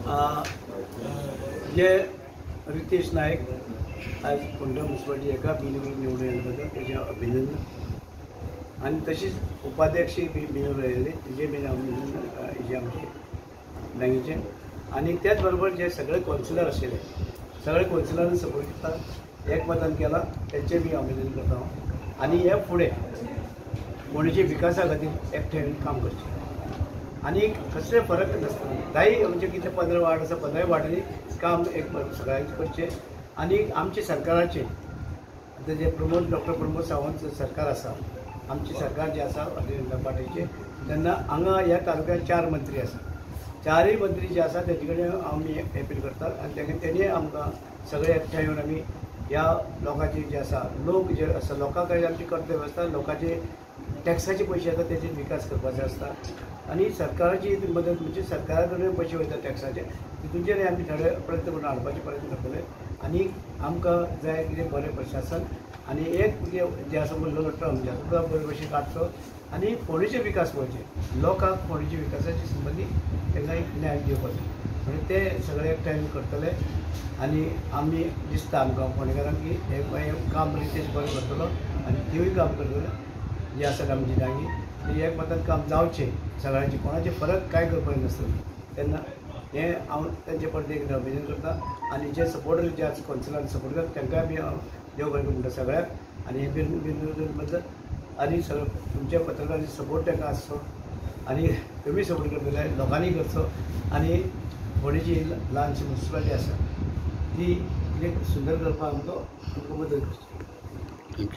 जे रितेश नायक आज फोंडा म्युनिसिपालिटी एका बिनविरोध निवडून येण्याबद्दल त्याचे अभिनंदन आणि तशीच उपाध्यक्ष बिनविरोध राहिले तिचे बिन अभिनंदन जे आमचे बँकेचे आणि त्याचबरोबर जे सगळे कौन्सिलर आशिल्ले सगळे कौन्सिलरांनी सपोर्ट करता एकमतान केला त्यांचे मी अभिनंदन करता आणि हे फुडें फोंडेचे विकासा खातीर एकठांय काम करचे आणि कसले फरक नासता दाई म्हणजे कितें 15 वार्ड आसा 15 वार्डांनी काम एक सगळ्यांचे करचे आणि आमचे सरकाराचे आता जे डॉक्टर प्रमोद सावंत सरकार आसा आमचे सरकार जे आसा भारतीय जनता पार्टीचे तेन्ना हांगा ह्या तालुक्यात 4 मंत्री आसा 4 मंत्री जे आसा तेजे कडेन आमी अपील करतात आणि तेणी आमकां सगळे एकठांय येवन आमी ह्या लोकांचे जे आसा लोक जे आसा लोकां कडेन आमची कर्तव्य आसता लोकांचे टॅक्साचे पयशे येता तेजे विकास करपाचो आसता आणि सरकाराची मदत म्हणजे सरकारा कडेन पयशे वयता टॅक्साचे तितूंचेर आमी थोडे प्रयत्न करून हाडपाचे प्रयत्न करतले आणि आमकां जाय कितें बरें प्रशासन आणि एक जे आसा उरलेलो टर्म जे आसा तो बरे भशेन काडचो आणि फोंडेचे विकास करचे लोकांक फोंडेच्या विकासाचे संबंधी तांकां एक न्याय दिवपाचो म्हणजे ते सगळे एकठांय करतले आणि आमी दिसता आमकां फोंडेकारांक की हे काम रितेश बरें करतलो आणि तिवूय काम करतले जे आसा आमची जागी ते एक मतान काम जावचें सगळ्यांचे कोणाचे फरक काय करपाचें नासतना तेन्ना हें हांव तेंचे परते एकदां अभिनंदन करता आणि जे सपोर्टर जे आसा कौन्सिलरांनी सपोर्ट करता तांकांय बी हांव देव बरें म्हणटा सगळ्याक आणि हे बिनविरोध बद्दल आणि सगळं तुमच्या पत्रकारांची सपोर्ट तांकां आसचो आणि तुमी सपोर्ट करतले लोकांनी करचो आणि फोंडेची ल्हानशी म्युनिसिपालिटी आसा ती कितें सुंदर करपाक आमकां मदत करची.